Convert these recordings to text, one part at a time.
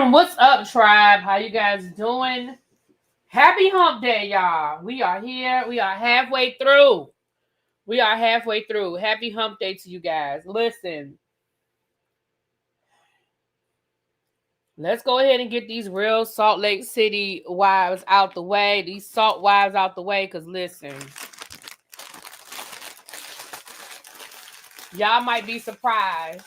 What's up, tribe? How you guys doing? Happy hump day, y'all. We are here. We are halfway through. Happy hump day to you guys. Listen, let's go ahead and get these real Salt Lake City wives out the way. These salt wives out the way. Because listen, y'all might be surprised.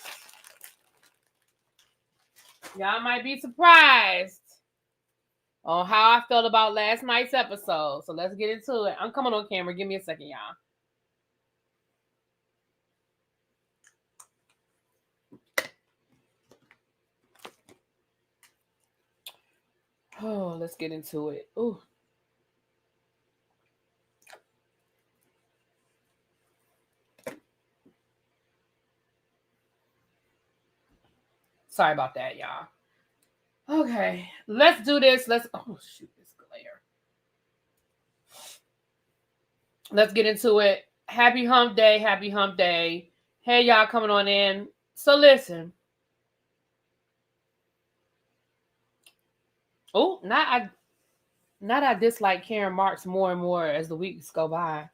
On how I felt about last night's episode. So let's get into it. I'm coming on camera. Give me a second, y'all. Oh, let's get into it. Ooh. Sorry about that, y'all. Okay, let's do this. Oh, shoot, this glare. Let's get into it. Happy hump day. Hey, y'all coming on in. So listen. Oh, not I dislike Karen Marks more and more as the weeks go by.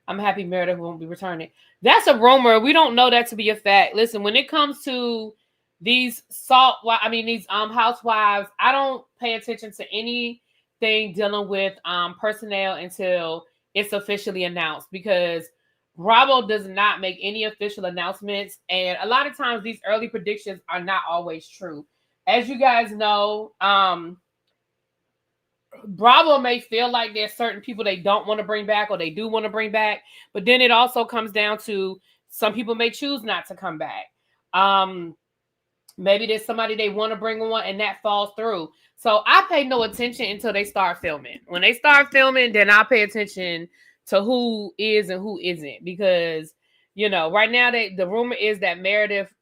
I'm happy Meredith won't be returning. That's a rumor. We don't know that to be a fact. Listen, when it comes to these housewives, I don't pay attention to anything dealing with personnel until it's officially announced, because Bravo does not make any official announcements, and a lot of times these early predictions are not always true. As you guys know, Bravo may feel like there's certain people they don't want to bring back or they do want to bring back, but then it also comes down to some people may choose not to come back. Maybe there's somebody they want to bring on and that falls through. So I pay no attention until they start filming. When they start filming, then I'll pay attention to who is and who isn't, because, you know, right now the rumor is that Meredith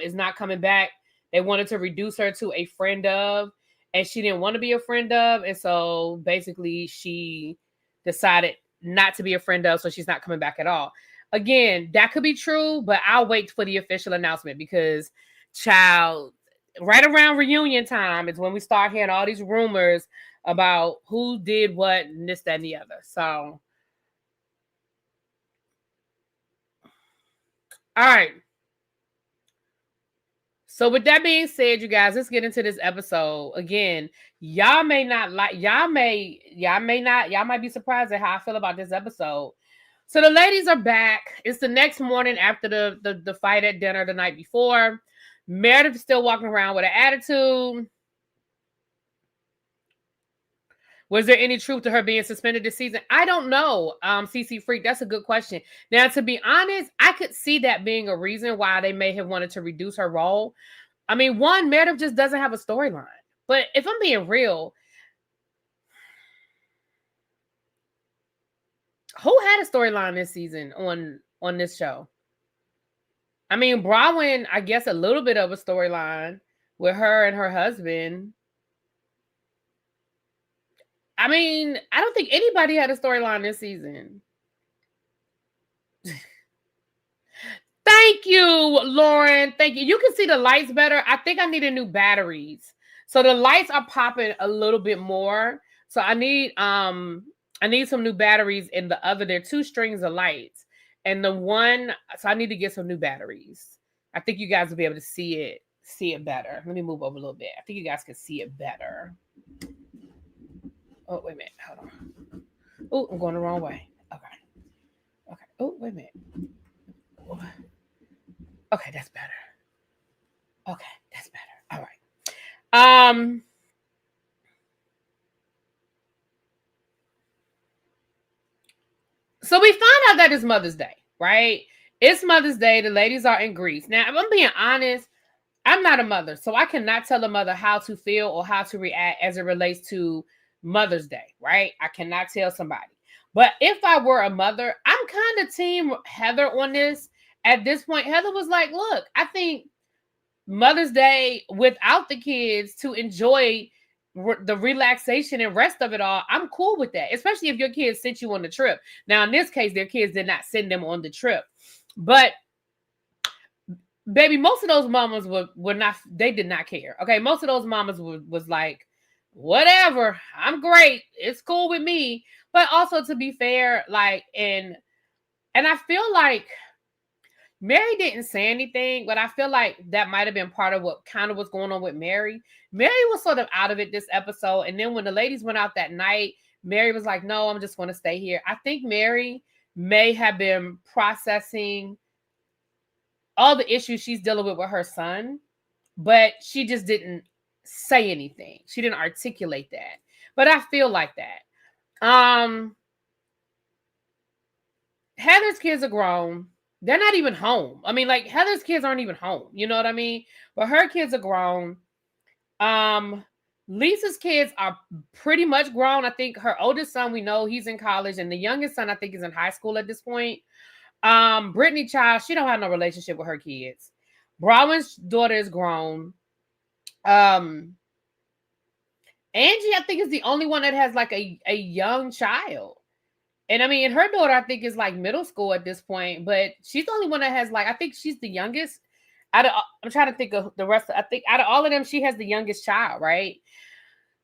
is not coming back. They wanted to reduce her to a friend of, and she didn't want to be a friend of. And so basically she decided not to be a friend of, so she's not coming back at all. Again, that could be true, but I'll wait for the official announcement, because child, right around reunion time is when we start hearing all these rumors about who did what and this, that, and the other. So, all right. So with that being said, you guys, let's get into this episode. Again, y'all might be surprised at how I feel about this episode. So the ladies are back. It's the next morning after the fight at dinner the night before. Meredith is still walking around with an attitude. Was there any truth to her being suspended this season? I don't know. CC Freak, that's a good question. Now, to be honest, I could see that being a reason why they may have wanted to reduce her role. I mean, one, Meredith just doesn't have a storyline. But if I'm being real, who had a storyline this season on this show? I mean, Bronwyn, I guess a little bit of a storyline with her and her husband. I mean, I don't think anybody had a storyline this season. Thank you, Lauren. Thank you. You can see the lights better. I think I needed new batteries. So the lights are popping a little bit more. So I need some new batteries in the other. There are 2 strings of lights. And so I need to get some new batteries. I think you guys will be able to see it better. Let me move over a little bit. I think you guys can see it better. Oh, wait a minute. Hold on. Oh, I'm going the wrong way. Okay. Oh, wait a minute. Okay, that's better. All right. So we find out that it's Mother's Day, right? It's Mother's Day. The ladies are in Greece. Now, if I'm being honest, I'm not a mother, so I cannot tell a mother how to feel or how to react as it relates to Mother's Day, right? I cannot tell somebody. But if I were a mother, I'm kind of team Heather on this. At this point, Heather was like, look, I think Mother's Day without the kids to enjoy the relaxation and rest of it all, I'm cool with that, especially if your kids sent you on the trip. Now, in this case, their kids did not send them on the trip. But baby, most of those mamas were not, they did not care. Okay, most of those mamas was like, whatever, I'm great, it's cool with me. But also, to be fair, like, and I feel like Mary didn't say anything, but I feel like that might have been part of what kind of was going on with Mary. Mary was sort of out of it this episode, and then when the ladies went out that night, Mary was like, no, I'm just going to stay here. I think Mary may have been processing all the issues she's dealing with her son, but she just didn't say anything. She didn't articulate that. But I feel like that. Heather's kids are grown. They're not even home. I mean, like, Heather's kids aren't even home. You know what I mean? But her kids are grown. Lisa's kids are pretty much grown. I think her oldest son, we know he's in college, and the youngest son, I think, is in high school at this point. Brittany child, she don't have no relationship with her kids. Brown's daughter is grown. Angie, I think, is the only one that has like a young child. And I mean, and her daughter, I think, is like middle school at this point, but she's the only one that has, like, I think she's the youngest. I'm trying to think of the rest. I think out of all of them, she has the youngest child, right?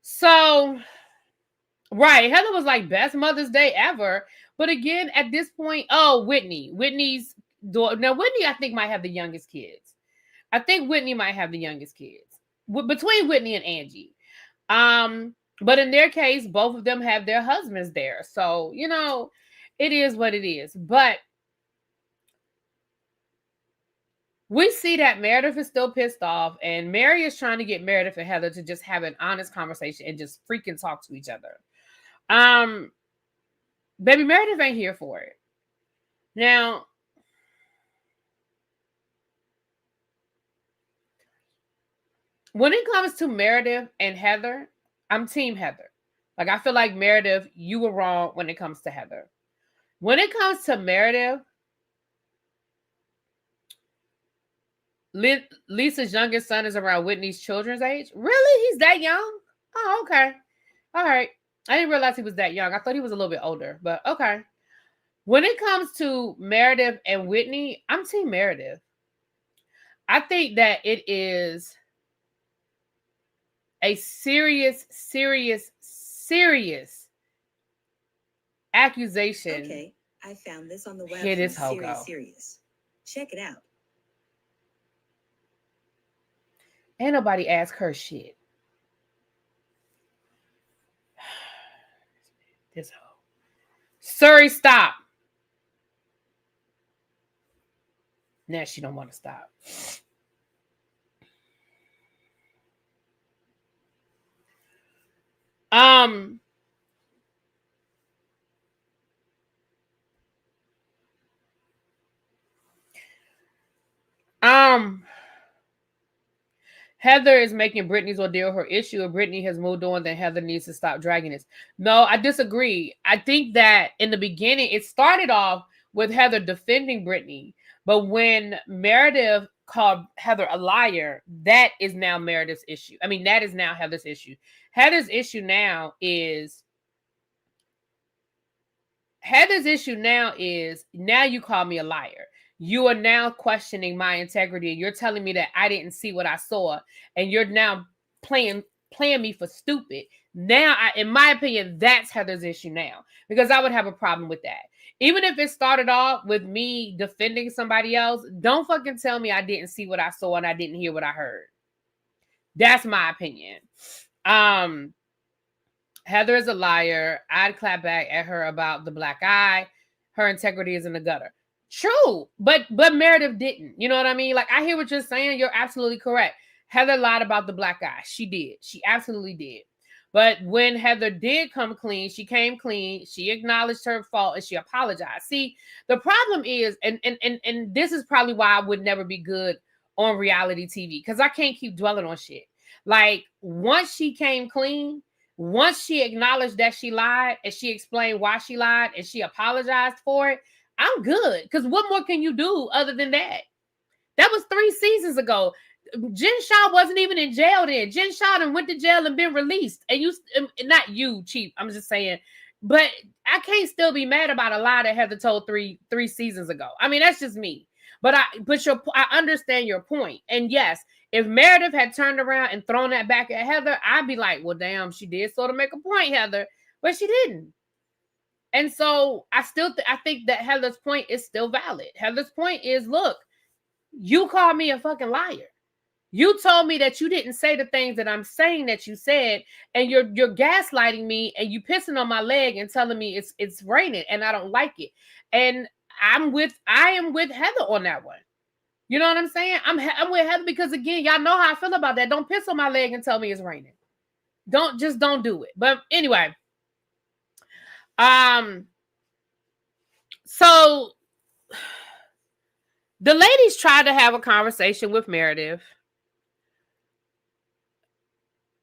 So, right, Heather was like best Mother's Day ever. But again, at this point, Whitney's daughter. Now, Whitney, I think, might have the youngest kids. I think Whitney might have the youngest kids between Whitney and Angie. But in their case, both of them have their husbands there. So, you know, it is what it is. But we see that Meredith is still pissed off, and Mary is trying to get Meredith and Heather to just have an honest conversation and just freaking talk to each other. Baby, Meredith ain't here for it. Now, when it comes to Meredith and Heather, I'm team Heather. Like, I feel like, Meredith, you were wrong when it comes to Heather. When it comes to Meredith, Lisa's youngest son is around Whitney's children's age. Really? He's that young? Oh, okay. All right. I didn't realize he was that young. I thought he was a little bit older, but okay. When it comes to Meredith and Whitney, I'm team Meredith. I think that it is a serious accusation. Okay, I found this on the web. Here this hoe go. Serious. Check it out. Ain't nobody ask her shit. This hoe. Surrey, stop. Now she don't want to stop. Heather is making Brittany's ordeal her issue, and Brittany has moved on, then Heather needs to stop dragging this. No, I disagree. I think that in the beginning, it started off with Heather defending Brittany, but when Meredith called Heather a liar, that is now Meredith's issue. I mean, that is now Heather's issue. Heather's issue now is now you call me a liar. You are now questioning my integrity. You're telling me that I didn't see what I saw, and you're now playing me for stupid. Now, in my opinion, that's Heather's issue now, because I would have a problem with that. Even if it started off with me defending somebody else, don't fucking tell me I didn't see what I saw and I didn't hear what I heard. That's my opinion. Heather is a liar. I'd clap back at her about the black eye. Her integrity is in the gutter. True, but Meredith didn't. You know what I mean? Like, I hear what you're saying. You're absolutely correct. Heather lied about the black eye. She did. She absolutely did. But when Heather did come clean, she came clean. She acknowledged her fault and she apologized. See, the problem is, and this is probably why I would never be good on reality TV, because I can't keep dwelling on shit. Like, once she came clean, once she acknowledged that she lied and she explained why she lied and she apologized for it, I'm good. Because what more can you do other than that? That was 3 seasons ago. Jen Shaw wasn't even in jail then. Jen Shaw done went to jail and been released. And you, not you, Chief, I'm just saying. But I can't still be mad about a lie that Heather told three seasons ago. I mean, that's just me. But I understand your point. And yes, if Meredith had turned around and thrown that back at Heather, I'd be like, well, damn, she did sort of make a point, Heather, but she didn't. And so I think that Heather's point is still valid. Heather's point is, look, you called me a fucking liar. You told me that you didn't say the things that I'm saying that you said, and you're gaslighting me, and you pissing on my leg and telling me it's raining and I don't like it. And I am with Heather on that one. You know what I'm saying? I'm with Heather because, again, y'all know how I feel about that. Don't piss on my leg and tell me it's raining. Don't do it. But anyway, so the ladies tried to have a conversation with Meredith.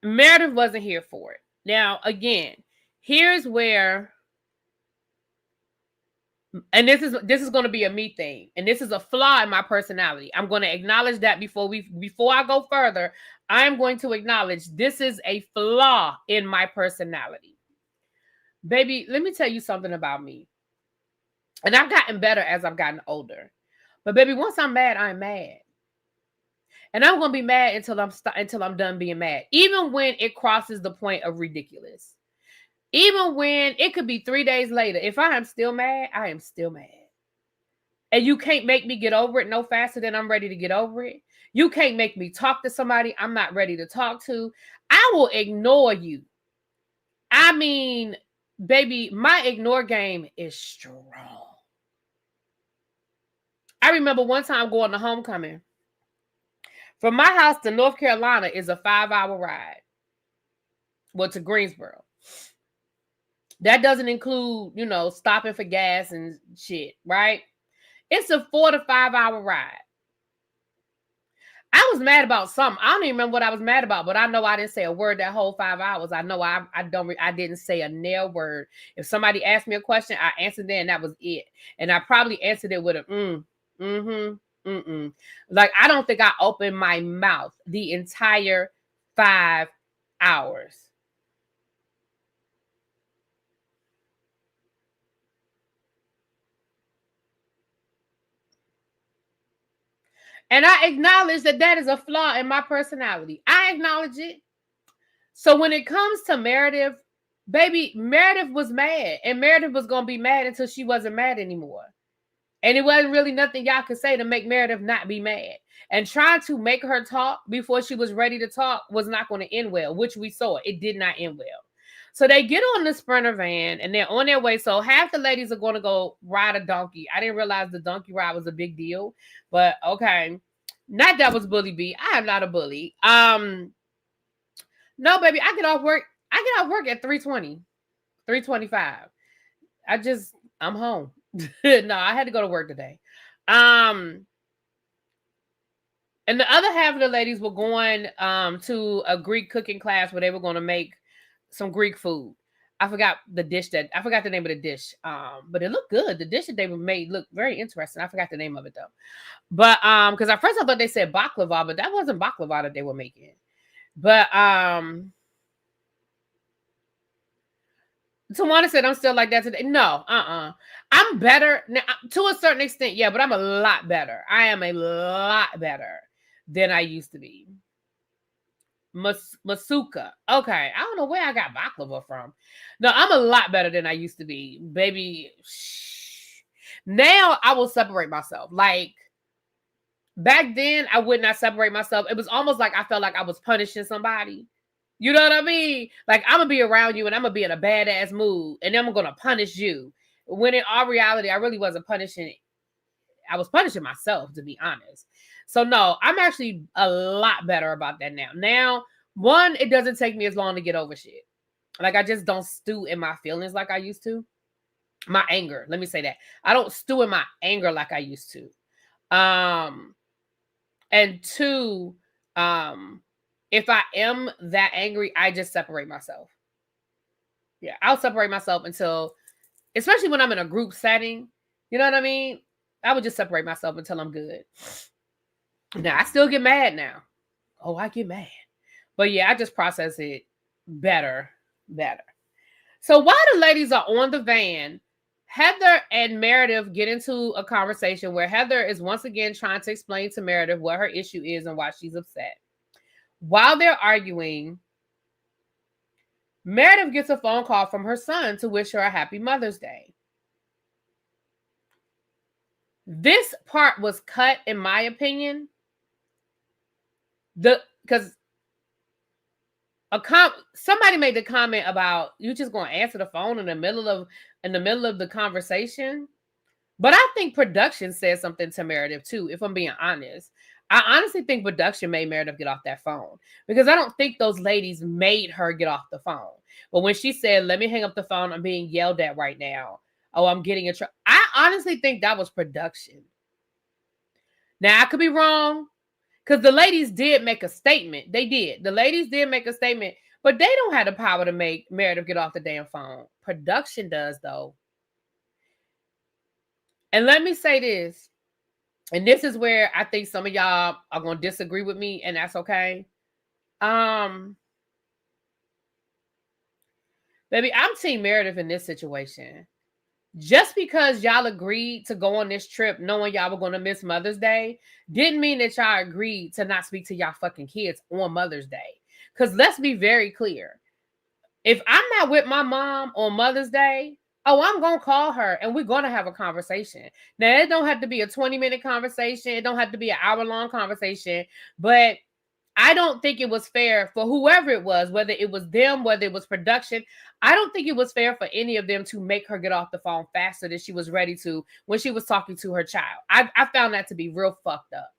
Meredith wasn't here for it. Now, again, here's where, and this is going to be a me thing, and this is a flaw in my personality. I'm going to acknowledge that before I go further. I'm going to acknowledge this is a flaw in my personality. Baby, let me tell you something about me. And I've gotten better as I've gotten older. But baby, once I'm mad, I'm mad. And I'm going to be mad until I'm done being mad. Even when it crosses the point of ridiculous. Even when it could be 3 days later. If I am still mad, I am still mad. And you can't make me get over it no faster than I'm ready to get over it. You can't make me talk to somebody I'm not ready to talk to. I will ignore you. I mean, baby, my ignore game is strong. I remember one time going to homecoming. From my house to North Carolina is a 5-hour ride. Well, to Greensboro. That doesn't include, stopping for gas and shit, right? It's a 4 to 5 hour ride. I was mad about something. I don't even remember what I was mad about, but I know I didn't say a word that whole 5 hours. I know I didn't say a nail word. If somebody asked me a question, I answered it, and that was it. And I probably answered it with a Like, I don't think I opened my mouth the entire 5 hours. And I acknowledge that is a flaw in my personality. I acknowledge it. So when it comes to Meredith, baby, Meredith was mad. And Meredith was going to be mad until she wasn't mad anymore. And it wasn't really nothing y'all could say to make Meredith not be mad. And trying to make her talk before she was ready to talk was not going to end well, which we saw. It did not end well. So they get on the Sprinter van and they're on their way. So half the ladies are going to go ride a donkey. I didn't realize the donkey ride was a big deal, but okay. Not that was bully B. I am not a bully. No, baby, I get off work at 3:20, 3:25. I'm home. No, I had to go to work today. And the other half of the ladies were going to a Greek cooking class where they were going to make some Greek food. I forgot the name of the dish. But it looked good. The dish that they made looked very interesting. I forgot the name of it though. But because at first I thought they said baklava, but that wasn't baklava that they were making. But Tawana said I'm still like that today. No, I'm better now, to a certain extent, yeah, but I'm a lot better. I am a lot better than I used to be. Masuka. Okay, I don't know where I got baklava from. No, I'm a lot better than I used to be, baby. Now I will separate myself. Like back then, I would not separate myself. It was almost like I felt like I was punishing somebody. You know what I mean? Like I'm gonna be around you and I'm gonna be in a badass mood, and then I'm gonna punish you. When in all reality, I really wasn't punishing. I was punishing myself, to be honest. So no, I'm actually a lot better about that now. Now, one, it doesn't take me as long to get over shit. Like I just don't stew in my feelings like I used to. My anger, let me say that. I don't stew in my anger like I used to. And two, if I am that angry, I just separate myself. Yeah, I'll separate myself until, especially when I'm in a group setting, you know what I mean? I would just separate myself until I'm good. Now, I still get mad now. Oh, I get mad. But yeah, I just process it better. So while the ladies are on the van Heather and Meredith get into a conversation where Heather is once again trying to explain to Meredith what her issue is and why she's upset. While they're arguing, Meredith gets a phone call from her son to wish her a happy Mother's Day. This part was cut, in my opinion, because somebody made the comment about you just gonna answer the phone in the middle of the conversation. But I think production said something to Meredith too, if I'm being honest. I honestly think production made Meredith get off that phone because I don't think those ladies made her get off the phone. But when she said, "Let me hang up the phone, I'm being yelled at right now. Oh, I'm getting in trouble." I honestly think that was production. Now, I could be wrong because the ladies did make a statement. They did. The ladies did make a statement, but they don't have the power to make Meredith get off the damn phone. Production does, though. And let me say this, and this is where I think some of y'all are going to disagree with me, and that's okay. Baby, I'm Team Meredith in this situation. Just because y'all agreed to go on this trip knowing y'all were going to miss Mother's Day didn't mean that y'all agreed to not speak to y'all fucking kids on Mother's Day. Because let's be very clear. If I'm not with my mom on Mother's Day, I'm going to call her and we're going to have a conversation. Now, it don't have to be a 20-minute conversation. It don't have to be an hour-long conversation. But I don't think it was fair for whoever it was, whether it was them, whether it was production. I don't think it was fair for any of them to make her get off the phone faster than she was ready to when she was talking to her child. I found that to be real fucked up.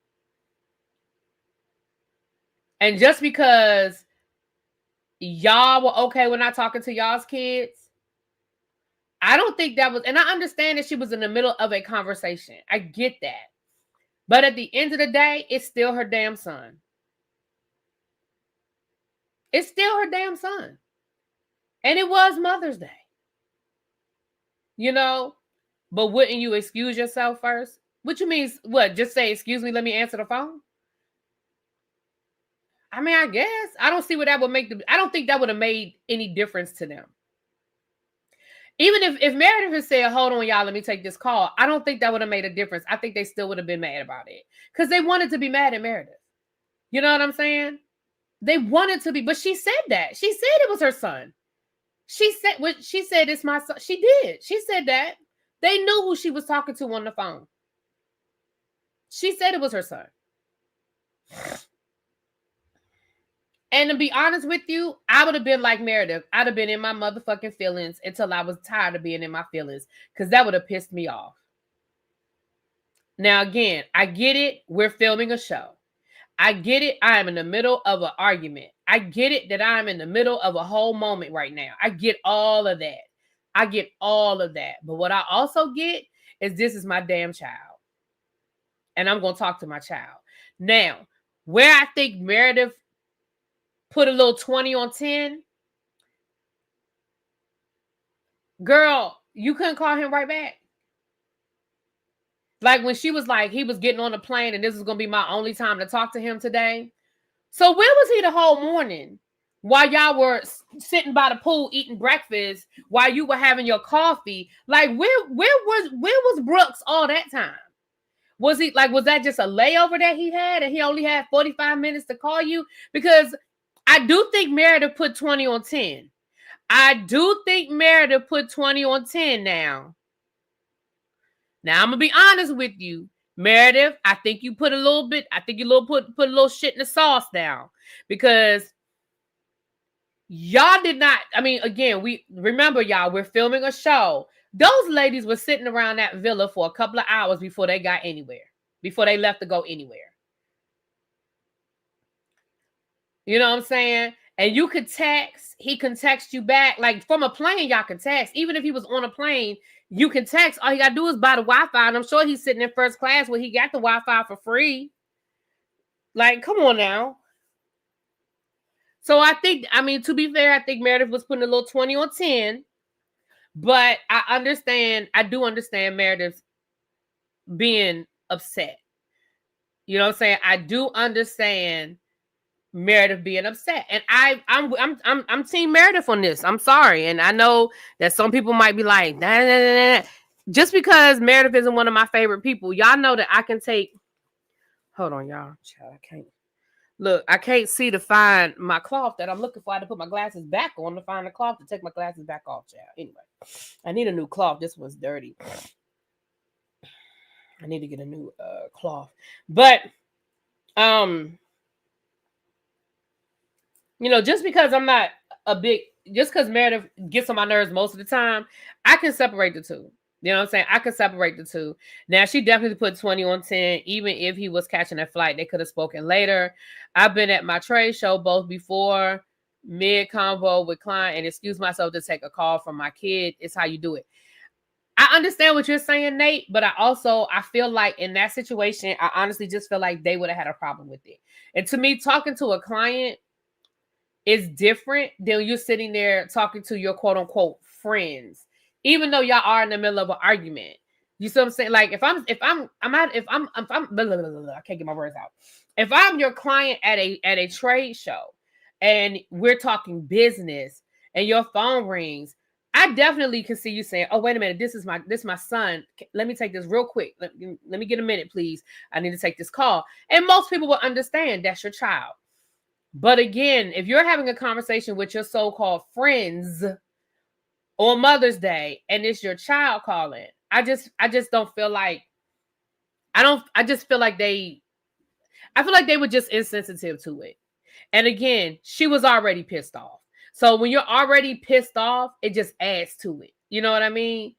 And just because y'all were okay with not talking to y'all's kids, I don't think that was, and I understand that she was in the middle of a conversation. I get that. But at the end of the day, it's still her damn son. It's still her damn son. And it was Mother's Day. You know? But wouldn't you excuse yourself first? What you mean? What? Just say, "Excuse me, let me answer the phone"? I mean, I guess. I don't see what that would make I don't think that would have made any difference to them. Even if Meredith had said, "Hold on, y'all, let me take this call," I don't think that would have made a difference. I think they still would have been mad about it. Because they wanted to be mad at Meredith. You know what I'm saying? They wanted to be, but she said that. She said it was her son. She said it's my son. She did. She said that. They knew who she was talking to on the phone. She said it was her son. And to be honest with you, I would have been like Meredith. I'd have been in my motherfucking feelings until I was tired of being in my feelings because that would have pissed me off. Now, again, I get it. We're filming a show. I get it. I am in the middle of an argument. I get it that I'm in the middle of a whole moment right now. I get all of that. I get all of that. But what I also get is this is my damn child. And I'm going to talk to my child. Now, where I think Meredith put a little 20 on 10, girl, you couldn't call him right back. Like when she was like, he was getting on the plane and this is going to be my only time to talk to him today. So where was he the whole morning while y'all were sitting by the pool eating breakfast while you were having your coffee? Like where was Brooks all that time? Was that just a layover that he had and he only had 45 minutes to call you? Because I do think Meredith put 20 on 10. I do think Meredith put 20 on 10 now. Now, I'm going to be honest with you, Meredith. I think you put a little bit, I think you put a little shit in the sauce down because y'all did not, I mean, again, remember y'all, we're filming a show. Those ladies were sitting around that villa for a couple of hours before they got anywhere, before they left to go anywhere. You know what I'm saying? And you could text, he can text you back. Like from a plane, y'all can text. Even if he was on a plane, you can text. All you got to do is buy the Wi-Fi. And I'm sure he's sitting in first class where he got the Wi-Fi for free. Like, come on now. So I think, I mean, to be fair, I think Meredith was putting a little 20 on 10. But I do understand Meredith being upset. You know what I'm saying? I do understand Meredith being upset, and I'm Team Meredith on this. I'm sorry, and I know that some people might be like, nah. just because Meredith isn't one of my favorite people, y'all know that I can take. Hold on, y'all. Child, I can't. Look, I can't see to find my cloth that I'm looking for. I had to put my glasses back on to find the cloth to take my glasses back off, child. Anyway, I need a new cloth. This one's dirty. I need to get a new cloth. But, just because I'm not just because Meredith gets on my nerves most of the time, I can separate the two. You know what I'm saying? I could separate the two. Now, she definitely put 20 on 10. Even if he was catching a flight, they could have spoken later. I've been at my trade show both before, mid-convo with client, and excuse myself to take a call from my kid. It's how you do it. I understand what you're saying, Nate, but I feel like in that situation, I honestly just feel like they would have had a problem with it. And to me, talking to a client is different than you sitting there talking to your quote unquote friends, even though y'all are in the middle of an argument. You see what I'm saying? Like if I'm blah, blah, blah, blah, I can't get my words out. If I'm your client at a trade show and we're talking business and your phone rings, I definitely can see you saying, "Oh, wait a minute, this is my son. Let me take this real quick. Let me get a minute, please. I need to take this call." And most people will understand that's your child. But again, if you're having a conversation with your so-called friends on Mother's Day and it's your child calling, I just don't feel like I feel like they were just insensitive to it. And again, she was already pissed off. So when you're already pissed off, it just adds to it. You know what I mean?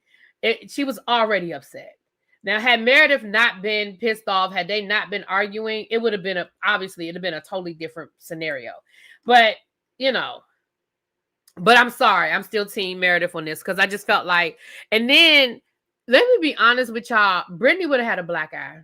She was already upset. Now, had Meredith not been pissed off, had they not been arguing, it would have been a totally different scenario. But, but I'm sorry. I'm still team Meredith on this because I just felt like, and then let me be honest with y'all, Brittany would have had a black eye.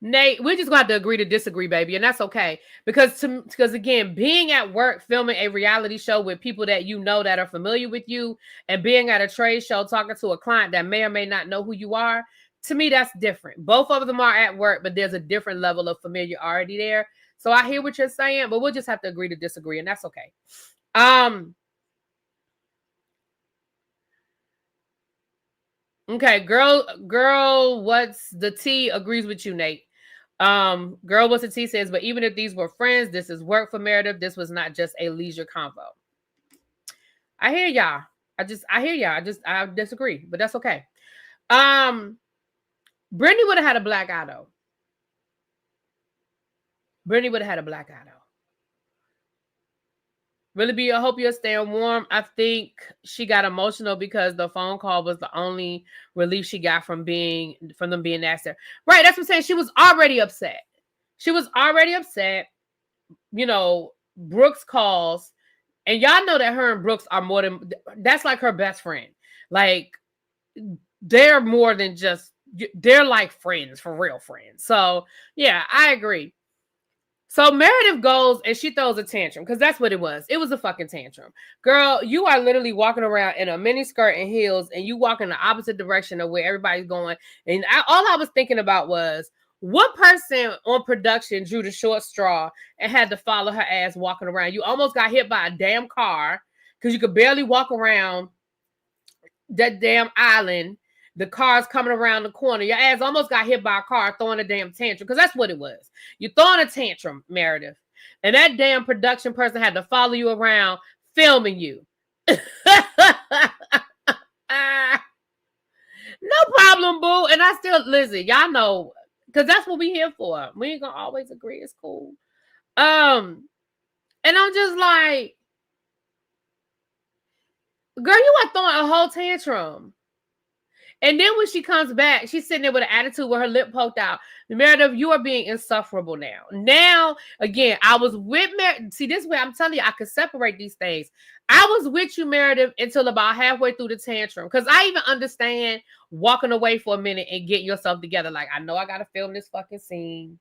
Nate, we're just going to have to agree to disagree, baby. And that's okay. Because again, being at work, filming a reality show with people that you know that are familiar with you, and being at a trade show, talking to a client that may or may not know who you are, to me, that's different. Both of them are at work, but there's a different level of familiarity there. So I hear what you're saying, but we'll just have to agree to disagree. And that's okay. Okay, girl, what's the T agrees with you, Nate. Girl, what's the T says, but even if these were friends, this is work for Meredith. This was not just a leisure convo. I hear y'all. I disagree, but that's okay. Brittany would have had a black eye though. Really be, I hope you're staying warm. I think she got emotional because the phone call was the only relief she got from them being nasty. Right, that's what I'm saying. She was already upset. Brooks calls, and y'all know that her and Brooks are more than, that's like her best friend. Like, they're more than just, they're like friends, for real friends. So, yeah, I agree. So Meredith goes and she throws a tantrum because that's what it was. It was a fucking tantrum. Girl, you are literally walking around in a mini skirt and heels and you walk in the opposite direction of where everybody's going. And all I was thinking about was, what person on production drew the short straw and had to follow her ass walking around? You almost got hit by a damn car because you could barely walk around that damn island. The car's coming around the corner. Your ass almost got hit by a car throwing a damn tantrum, because that's what it was. You're throwing a tantrum, Meredith. And that damn production person had to follow you around filming you. No problem, boo. And I still, listen, y'all know, because that's what we here for. We ain't gonna always agree. It's cool. And I'm just like, girl, you are throwing a whole tantrum. And then when she comes back, she's sitting there with an attitude with her lip poked out. Meredith, you are being insufferable now. Now, again, I was with Meredith. See, this way, I'm telling you, I could separate these things. I was with you, Meredith, until about halfway through the tantrum. Because I even understand walking away for a minute and getting yourself together. Like, I know I got to film this fucking scene.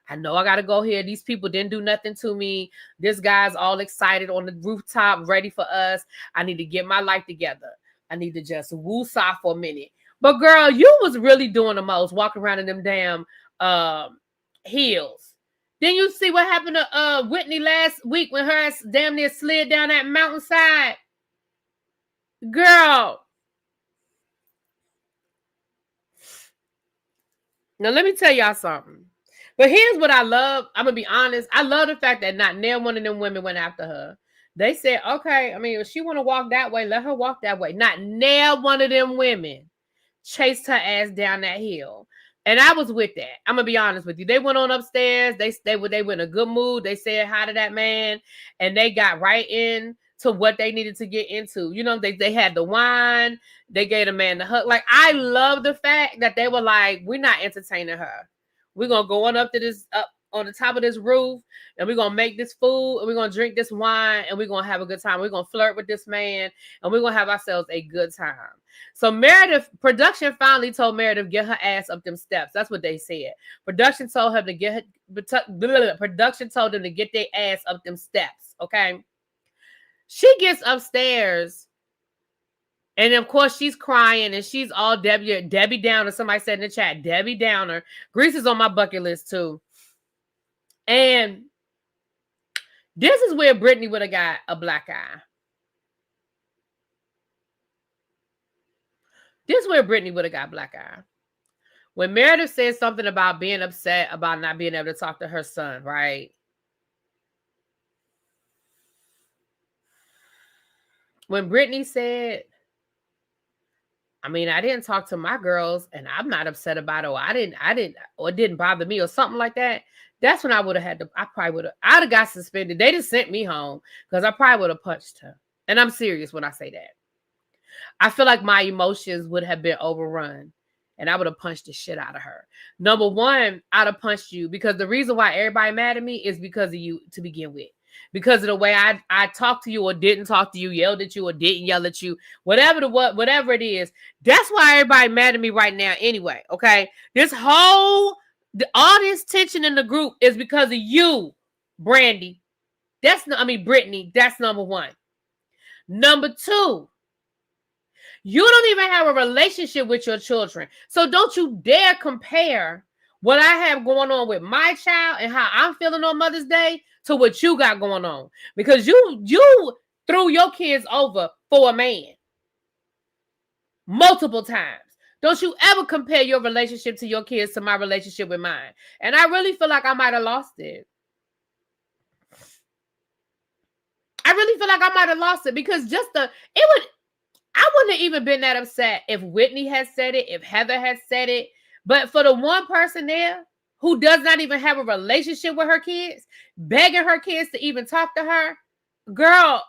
I know I got to go here. These people didn't do nothing to me. This guy's all excited on the rooftop, ready for us. I need to get my life together. I need to just woo-saw for a minute. But girl, you was really doing the most, walking around in them damn heels. Then you see what happened to Whitney last week when her ass damn near slid down that mountainside. Girl. Now let me tell y'all something. But here's what I love. I'm gonna be honest. I love the fact that not near one of them women went after her. They said, okay, I mean, if she want to walk that way, let her walk that way. Not near one of them women chased her ass down that hill. And I was with that. I'm gonna be honest with you. They went on upstairs. They were in a good mood. They said hi to that man, and they got right in to what they needed to get into. You know, they had the wine. They gave the man the hug. Like, I love the fact that they were like, we're not entertaining her. We're gonna go on up on the top of this roof, and we're gonna make this food, and we're gonna drink this wine, and we're gonna have a good time. We're gonna flirt with this man, and we're gonna have ourselves a good time. So Meredith, production finally told Meredith, get her ass up them steps. That's what they said. Production told them to get their ass up them steps. Okay. She gets upstairs, and of course she's crying, and she's all Debbie Downer. Somebody said in the chat, Debbie Downer. Grease is on my bucket list too. And this is where Brittany would have got a black eye. This is where Brittany would have got black eye. When Meredith said something about being upset about not being able to talk to her son, right? When Brittany said, I mean, I didn't talk to my girls, and I'm not upset about it, or it didn't bother me, or something like that. That's when I would have had to, I'd have got suspended. They just sent me home because I probably would have punched her. And I'm serious when I say that. I feel like my emotions would have been overrun, and I would have punched the shit out of her. Number one, I'd have punched you because the reason why everybody mad at me is because of you to begin with. Because of the way I talked to you or didn't talk to you, yelled at you or didn't yell at you, whatever it is. That's why everybody mad at me right now anyway, okay? All this tension in the group is because of you, Brandy. Brittany. That's number one. Number two, you don't even have a relationship with your children. So don't you dare compare what I have going on with my child and how I'm feeling on Mother's Day to what you got going on. Because you threw your kids over for a man multiple times. Don't you ever compare your relationship to your kids to my relationship with mine. And I really feel like I might have lost it. Because I wouldn't have even been that upset if Whitney had said it, if Heather had said it. But for the one person there who does not even have a relationship with her kids, begging her kids to even talk to her, girl.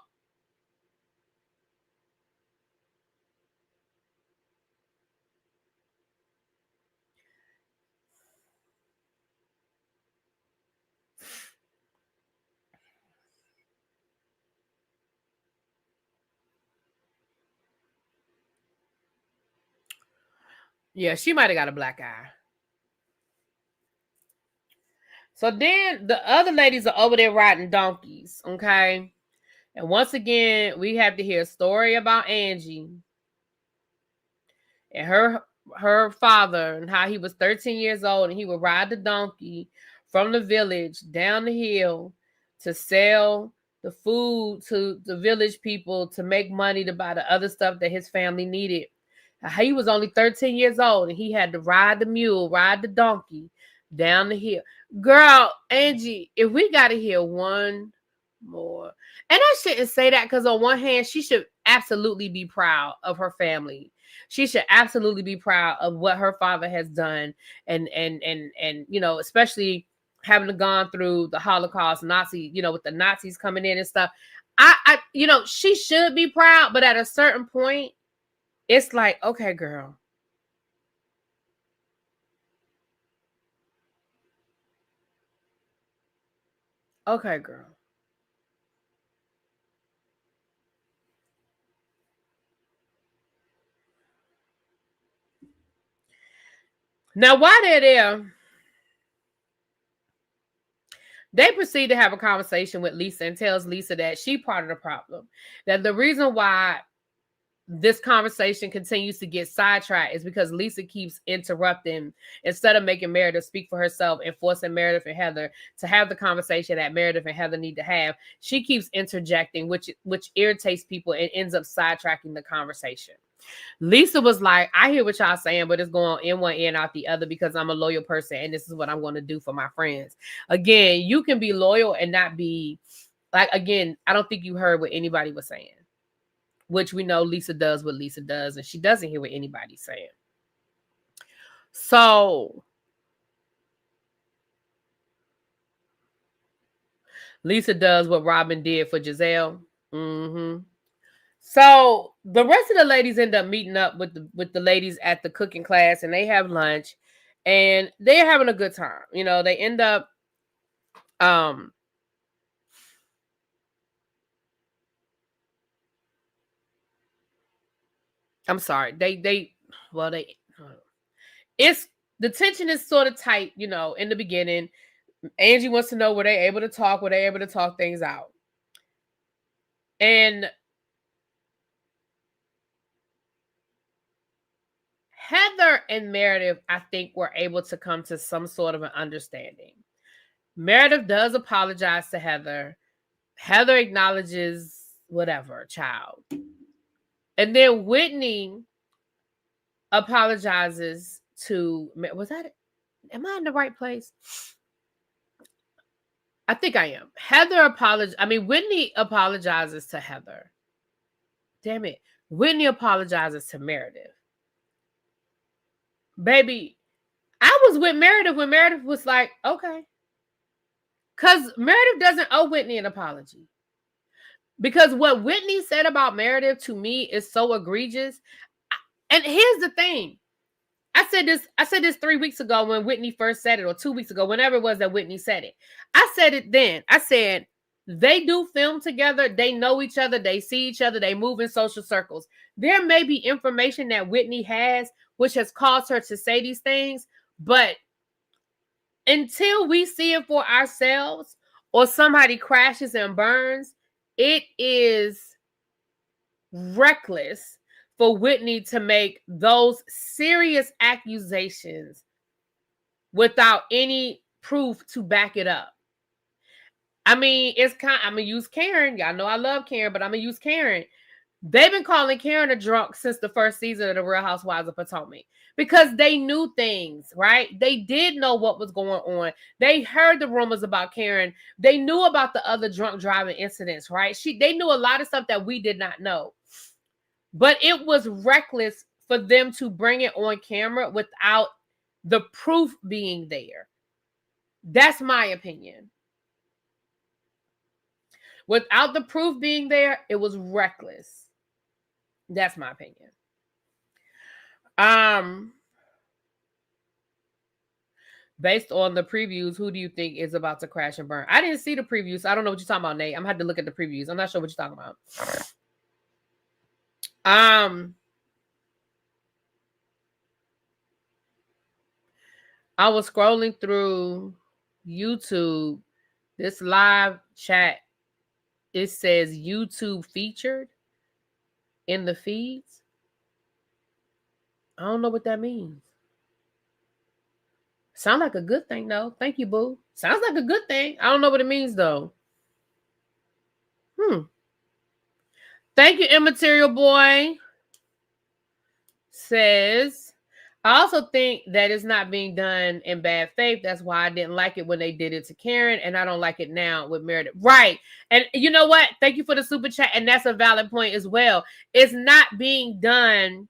Yeah, she might have got a black eye. So then the other ladies are over there riding donkeys, okay? And once again, we have to hear a story about Angie and her father and how he was 13 years old and he would ride the donkey from the village down the hill to sell the food to the village people to make money to buy the other stuff that his family needed. He was only 13 years old and he had to ride the donkey down the hill. Girl, Angie, if we got to hear one more. And I shouldn't say that because on one hand, she should absolutely be proud of her family. She should absolutely be proud of what her father has done. And you know, especially having gone through the Holocaust, Nazi, you know, with the Nazis coming in and stuff. I you know, she should be proud, but at a certain point, it's like, okay, girl. Okay, girl. Now, while they're there, they proceed to have a conversation with Lisa and tells Lisa that she part of the problem. That the reason why this conversation continues to get sidetracked is because Lisa keeps interrupting instead of making Meredith speak for herself and forcing Meredith and Heather to have the conversation that Meredith and Heather need to have. She keeps interjecting, which irritates people and ends up sidetracking the conversation. Lisa was like, I hear what y'all saying, but it's going in one ear and out the other because I'm a loyal person and this is what I'm going to do for my friends. Again, you can be loyal and not be like, again, I don't think you heard what anybody was saying, which we know Lisa does what Lisa does and she doesn't hear what anybody's saying. So Lisa does what Robin did for Giselle. Mm-hmm. So the rest of the ladies end up meeting up with the ladies at the cooking class and they have lunch and they're having a good time. You know, they end up I'm sorry. It's the tension is sort of tight, you know, in the beginning. Angie wants to know were they able to talk things out. And Heather and Meredith, I think, were able to come to some sort of an understanding. Meredith does apologize to Heather. Heather acknowledges whatever, child. And then Whitney apologizes to, am I in the right place? I think I am. Whitney apologizes to Heather. Damn it. Whitney apologizes to Meredith. Baby, I was with Meredith when Meredith was like, okay. Because Meredith doesn't owe Whitney an apology. Because what Whitney said about Meredith to me is so egregious. And here's the thing. I said this 3 weeks ago when Whitney first said it, or 2 weeks ago, whenever it was that Whitney said it. I said it then. I said, they do film together. They know each other. They see each other. They move in social circles. There may be information that Whitney has, which has caused her to say these things. But until we see it for ourselves or somebody crashes and burns, it is reckless for Whitney to make those serious accusations without any proof to back it up. I'm gonna use Karen. Y'all know I love Karen, but I'm gonna use Karen. They've been calling Karen a drunk since the first season of the Real Housewives of Potomac because they knew things, right? They did know what was going on. They heard the rumors about Karen. They knew about the other drunk driving incidents, right? They knew a lot of stuff that we did not know. But it was reckless for them to bring it on camera without the proof being there. That's my opinion. Without the proof being there, it was reckless. That's my opinion. Based on the previews, who do you think is about to crash and burn? I didn't see the previews, so I don't know what you're talking about, Nate. I'm gonna have to look at the previews. I'm not sure what you're talking about. I was scrolling through YouTube. This live chat, it says YouTube featured in the feeds. I don't know what that means. Sound like a good thing, though. Thank you, boo. Sounds like a good thing. I don't know what it means, though. Thank you, Immaterial Boy. Says, I also think that it's not being done in bad faith. That's why I didn't like it when they did it to Karen, and I don't like it now with Meredith. Right. And you know what? Thank you for the super chat, and that's a valid point as well. It's not being done.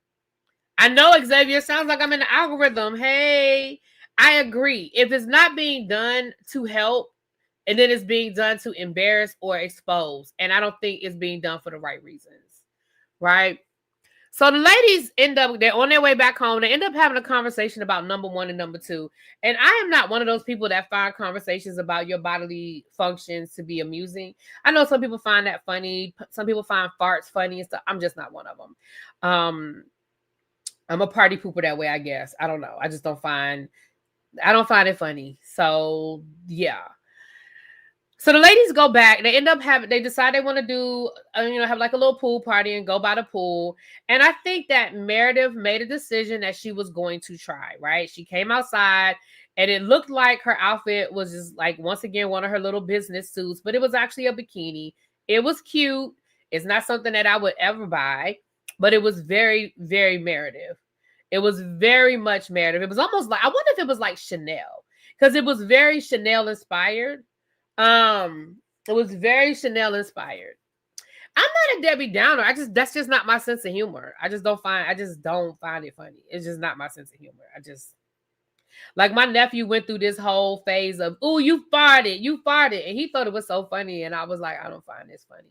I know, Xavier, sounds like I'm in the algorithm. Hey, I agree. If it's not being done to help, and then it's being done to embarrass or expose, and I don't think it's being done for the right reasons, right? So the ladies they're on their way back home. They end up having a conversation about number one and number two. And I am not one of those people that find conversations about your bodily functions to be amusing. I know some people find that funny. Some people find farts funny and stuff. I'm just not one of them. I'm a party pooper that way, I guess. I don't know. I don't find it funny. So yeah. So the ladies go back. They end up they decide they want to do, have like a little pool party and go by the pool. And I think that Meredith made a decision that she was going to try, right? She came outside and it looked like her outfit was just like, once again, one of her little business suits, but it was actually a bikini. It was cute. It's not something that I would ever buy, but it was very, very Meredith. It was very much Meredith. It was almost like, I wonder if it was like Chanel, because it was very Chanel inspired. It was very Chanel inspired. I'm not a Debbie Downer. That's just not my sense of humor. I just don't find it funny. It's just not my sense of humor. Like my nephew went through this whole phase of, "Ooh, you farted," and he thought it was so funny, and I was like, I don't find this funny.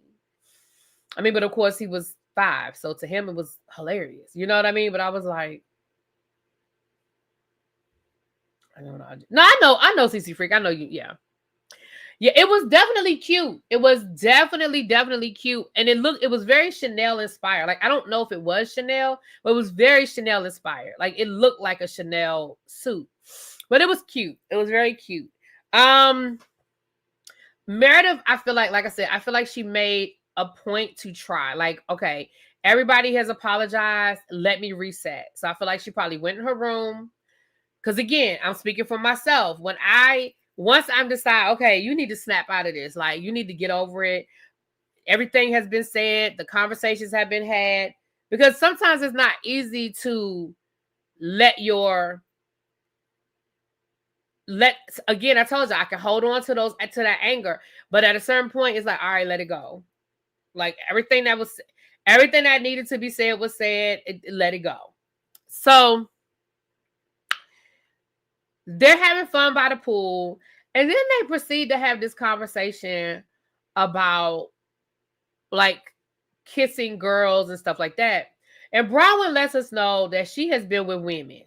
I mean, but of course he was 5, so to him it was hilarious. You know what I mean? But I was like, I don't know. No, I know, CC Freak. I know you. Yeah. Yeah, it was definitely cute. It was definitely cute. And it was very Chanel inspired. Like, I don't know if it was Chanel, but it was very Chanel inspired. Like, it looked like a Chanel suit, but it was cute. It was very cute. Meredith, I feel like I said, I feel like she made a point to try. Like, okay, everybody has apologized. Let me reset. So I feel like she probably went in her room. Because again, I'm speaking for myself. Once I'm decide, okay, you need to snap out of this. Like, you need to get over it. Everything has been said. The conversations have been had. Because sometimes it's not easy to again, I told you, I can hold on to that anger. But at a certain point, it's like, all right, let it go. Like, everything that needed to be said was said. Let it go. So they're having fun by the pool. And then they proceed to have this conversation about like kissing girls and stuff like that. And Bronwyn lets us know that she has been with women's.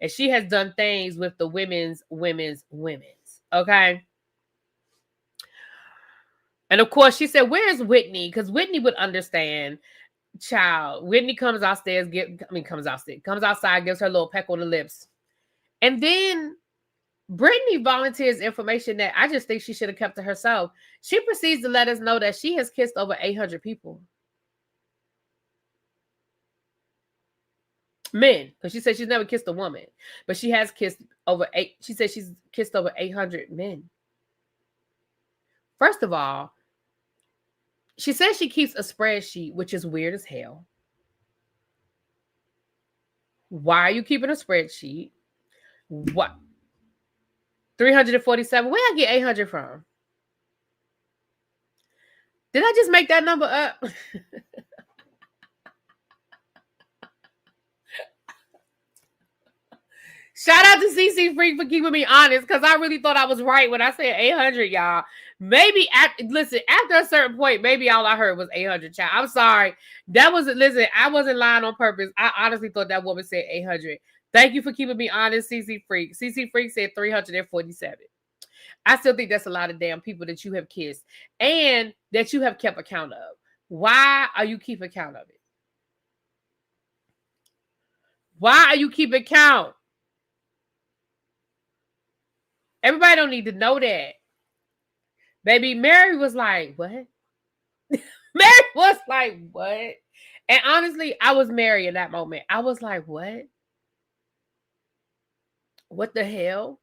And she has done things with the women's. Okay. And of course she said, where's Whitney? Because Whitney would understand. Child. Whitney comes outside, gives her a little peck on the lips. And then Brittany volunteers information that I just think she should have kept to herself. She proceeds to let us know that she has kissed over 800 people. Men, because she said she's never kissed a woman, but she has kissed she said she's kissed over 800 men. First of all, she says she keeps a spreadsheet, which is weird as hell. Why are you keeping a spreadsheet? What? 347. Where I get 800 from? Did I just make that number up? Shout out to CC Freak for keeping me honest, because I really thought I was right when I said 800, y'all. Maybe after a certain point, maybe all I heard was 800, child. I'm sorry. I wasn't lying on purpose. I honestly thought that woman said 800. Thank you for keeping me honest, CC Freak. CC Freak said 347. I still think that's a lot of damn people that you have kissed and that you have kept account of. Why are you keeping count of it? Why are you keeping count? Everybody don't need to know that. Baby, Mary was like, what? Mary was like, what? And honestly, I was Mary in that moment. I was like, what? What the hell?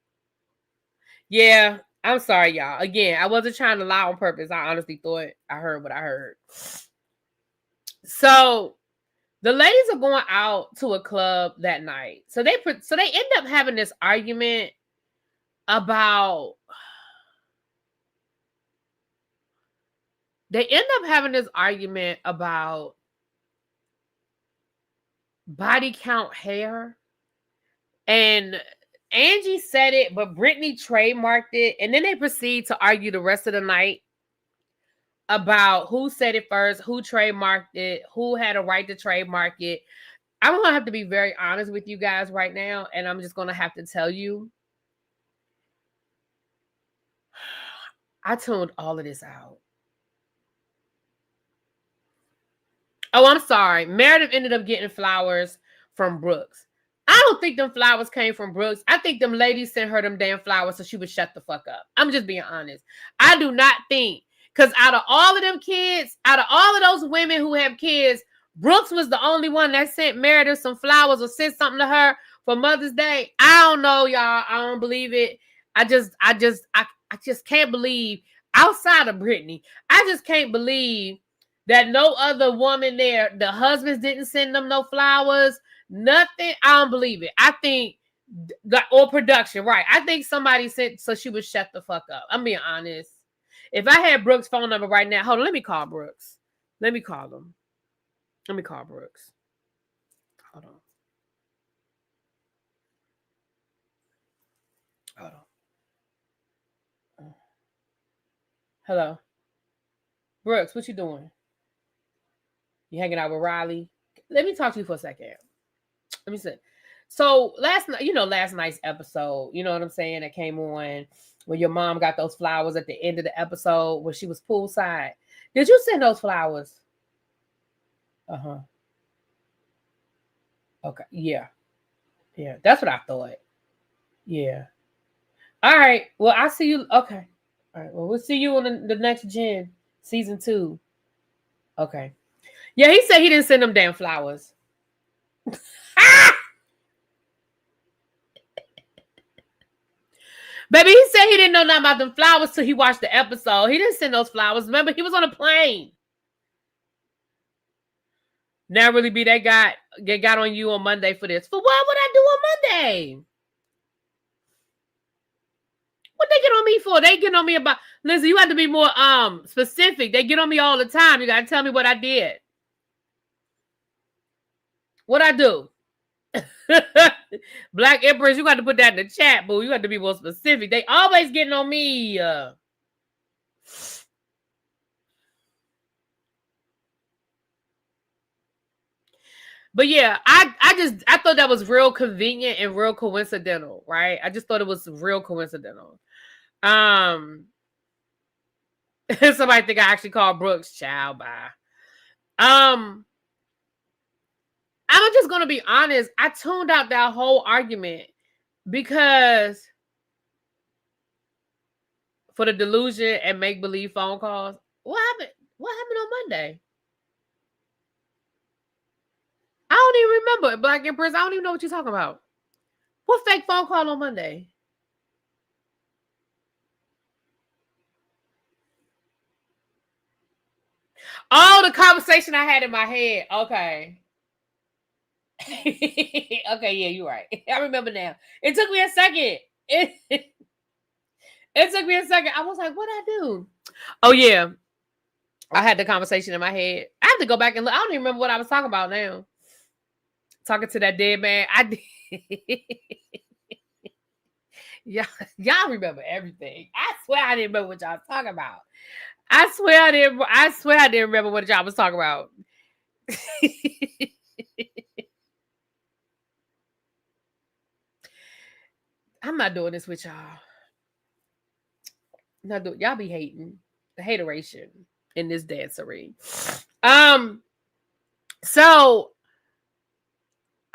Yeah, I'm sorry, y'all. Again, I wasn't trying to lie on purpose. I honestly thought I heard what I heard. So the ladies are going out to a club that night. So they end up having this argument about body count hair. And Angie said it, but Brittany trademarked it. And then they proceed to argue the rest of the night about who said it first, who trademarked it, who had a right to trademark it. I'm going to have to be very honest with you guys right now. And I'm just going to have to tell you, I tuned all of this out. Oh, I'm sorry. Meredith ended up getting flowers from Brooks. I don't think them flowers came from Brooks. I think them ladies sent her them damn flowers so she would shut the fuck up. I'm just being honest. I do not think, because out of all of them kids, out of all of those women who have kids, Brooks was the only one that sent Meredith some flowers or sent something to her for Mother's Day. I don't know, y'all. I don't believe it. I just can't believe, outside of Brittany, I just can't believe that no other woman there, the husbands didn't send them no flowers, nothing. I don't believe it. I think, or production, right? I think somebody sent so she would shut the fuck up. I'm being honest. If I had Brooks' phone number right now, hold on, let me call Brooks. Let me call him. Let me call Brooks. Hold on. Hold on. Hello. Brooks, what you doing? You hanging out with Riley? Let me talk to you for a second. Let me see. So last night's episode, you know what I'm saying, that came on when your mom got those flowers at the end of the episode when she was poolside. Did you send those flowers? Uh-huh. Okay. Yeah. Yeah. That's what I thought. Yeah. All right. Well, I'll see you. Okay. All right. Well, we'll see you on the next gen, season 2. Okay. Yeah, he said he didn't send them damn flowers. Baby, he said he didn't know nothing about them flowers till he watched the episode. He didn't send those flowers. Remember, he was on a plane. Now really be that guy got on you on Monday for this. For what would I do on Monday? What they get on me for? They get on me about, listen, you have to be more specific. They get on me all the time. You gotta tell me what I did. What I do? Black Empress, you got to put that in the chat, boo. You got to be more specific. They always getting on me. But yeah, I thought that was real convenient and real coincidental, right? I just thought it was real coincidental. Somebody think I actually called Brooks. Child, bye. I'm just gonna be honest. I tuned out that whole argument because for the delusion and make-believe phone calls. What happened? What happened on Monday? I don't even remember. Black Empress, I don't even know what you're talking about. What fake phone call on Monday? Oh, the conversation I had in my head. Okay. Okay, yeah, you're right. I remember now. It took me a second. It took me a second. I was like, what'd I do? Oh, yeah. I had the conversation in my head. I have to go back and look. I don't even remember what I was talking about now. Talking to that dead man. I did. Y'all remember everything. I swear I didn't remember what y'all was talking about. I swear I didn't remember what y'all was talking about. I'm not doing this with y'all. Y'all be hating. The hateration in this dancery. So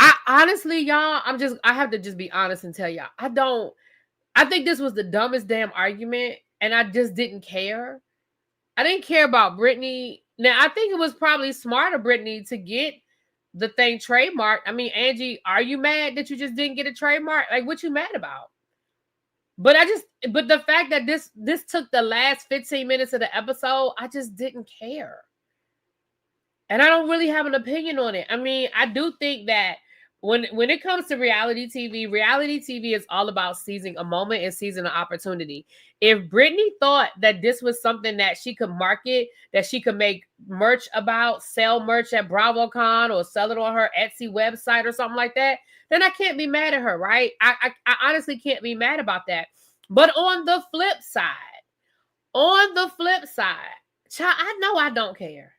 I honestly, y'all, I have to just be honest and tell y'all, I think this was the dumbest damn argument, and I just didn't care. I didn't care about Brittany. Now, I think it was probably smart of Brittany to get the thing trademarked. I mean, Angie, are you mad that you just didn't get a trademark? Like, what you mad about? But the fact that this took the last 15 minutes of the episode, I just didn't care. And I don't really have an opinion on it. I mean, I do think that when it comes to reality TV is all about seizing a moment and seizing an opportunity. If Brittany thought that this was something that she could market, that she could make merch about, sell merch at BravoCon or sell it on her Etsy website or something like that, then I can't be mad at her, right? I honestly can't be mad about that. But on the flip side, child, I know I don't care.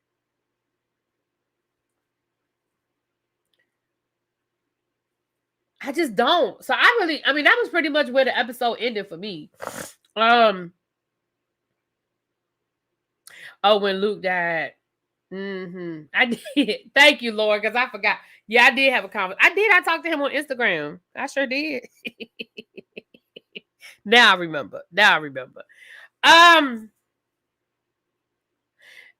I just don't. So that was pretty much where the episode ended for me. Oh, when Luke died. I did. Thank you, Lord, because I forgot. Yeah, I did have a conversation. I talked to him on Instagram. I sure did. Now I remember.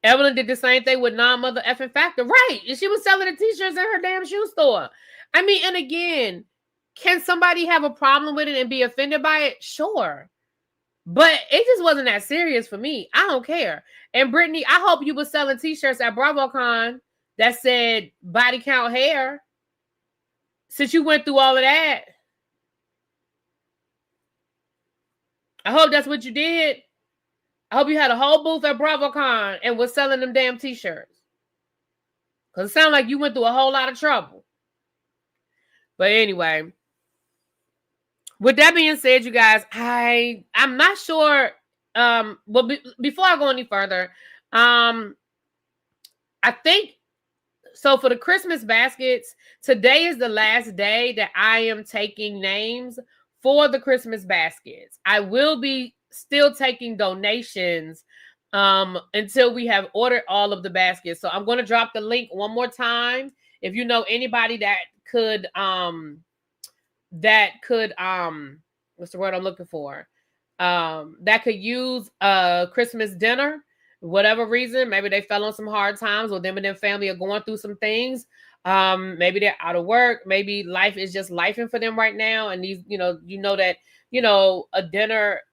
Evelyn did the same thing with non-mother effing factor. Right. And she was selling the t-shirts in her damn shoe store. I mean, and again, can somebody have a problem with it and be offended by it? Sure. But it just wasn't that serious for me. I don't care. And Brittany, I hope you were selling t-shirts at BravoCon that said body count hair. Since you went through all of that. I hope that's what you did. I hope you had a whole booth at BravoCon and was selling them damn t-shirts. Because it sounded like you went through a whole lot of trouble. But anyway, with that being said, you guys, I'm not sure. Before I go any further, I think so for the Christmas baskets, today is the last day that I am taking names for the Christmas baskets. I will be still taking donations until we have ordered all of the baskets. So I'm going to drop the link one more time. If you know anybody that could what's the word I'm looking for? That could use a Christmas dinner, whatever reason, maybe they fell on some hard times or them and their family are going through some things. Maybe they're out of work. Maybe life is just lifing for them right now. And these, that,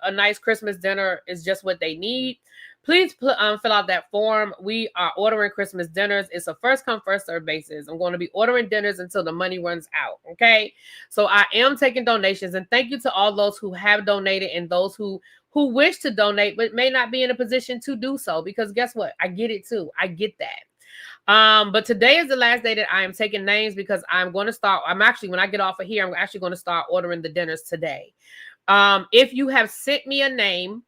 a nice Christmas dinner is just what they need. Please fill out that form. We are ordering Christmas dinners. It's a first come, first serve basis. I'm going to be ordering dinners until the money runs out. Okay. So I am taking donations, and thank you to all those who have donated and those who wish to donate, but may not be in a position to do so, because guess what? I get it too. I get that. But today is the last day that I am taking names, because when I get off of here, I'm actually going to start ordering the dinners today. If you have sent me a name,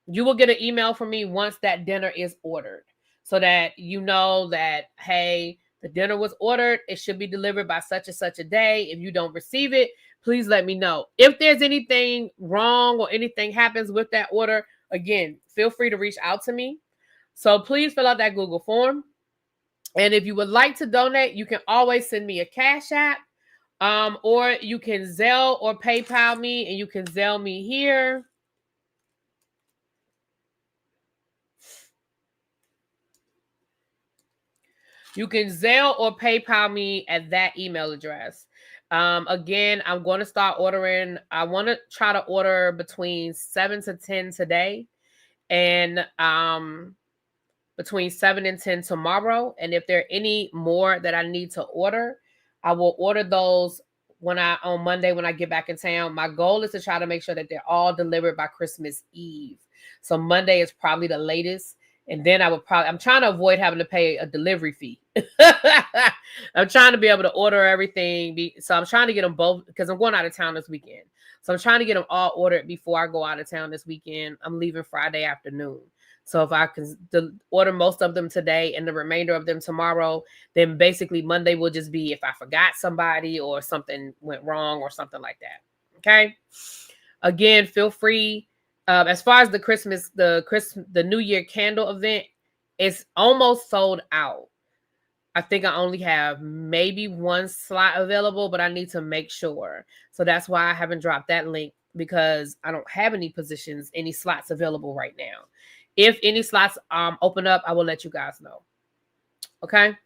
you will get an email from me once that dinner is ordered, so that you know that, hey, the dinner was ordered. It should be delivered by such and such a day. If you don't receive it, please let me know. If there's anything wrong or anything happens with that order, again, feel free to reach out to me. So please fill out that Google form. And if you would like to donate, you can always send me a Cash App, or you can Zelle or PayPal me, and you can Zelle me here. You can Zelle or PayPal me at that email address. Again, I'm going to start ordering. I want to try to order between 7 to 10 today, and between 7 and 10 tomorrow. And if there are any more that I need to order, I will order those on Monday when I get back in town. My goal is to try to make sure that they're all delivered by Christmas Eve. So Monday is probably the latest. And then I'm trying to avoid having to pay a delivery fee. I'm trying to be able to order everything. So I'm trying to get them both, because I'm going out of town this weekend. So I'm trying to get them all ordered before I go out of town this weekend. I'm leaving Friday afternoon. So if I can order most of them today and the remainder of them tomorrow, then basically Monday will just be if I forgot somebody or something went wrong or something like that. Okay. Again, feel free. As far as the New Year candle event, it's almost sold out. I think I only have maybe one slot available, but I need to make sure. So that's why I haven't dropped that link, because I don't have any slots available right now. If any slots open up, I will let you guys know. Okay.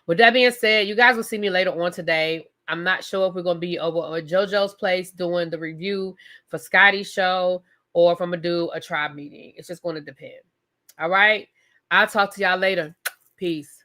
With that being said, you guys will see me later on today. I'm not sure if we're going to be over at JoJo's place doing the review for Scotty's show, or if I'm going to do a tribe meeting. It's just going to depend. All right. I'll talk to y'all later. Peace.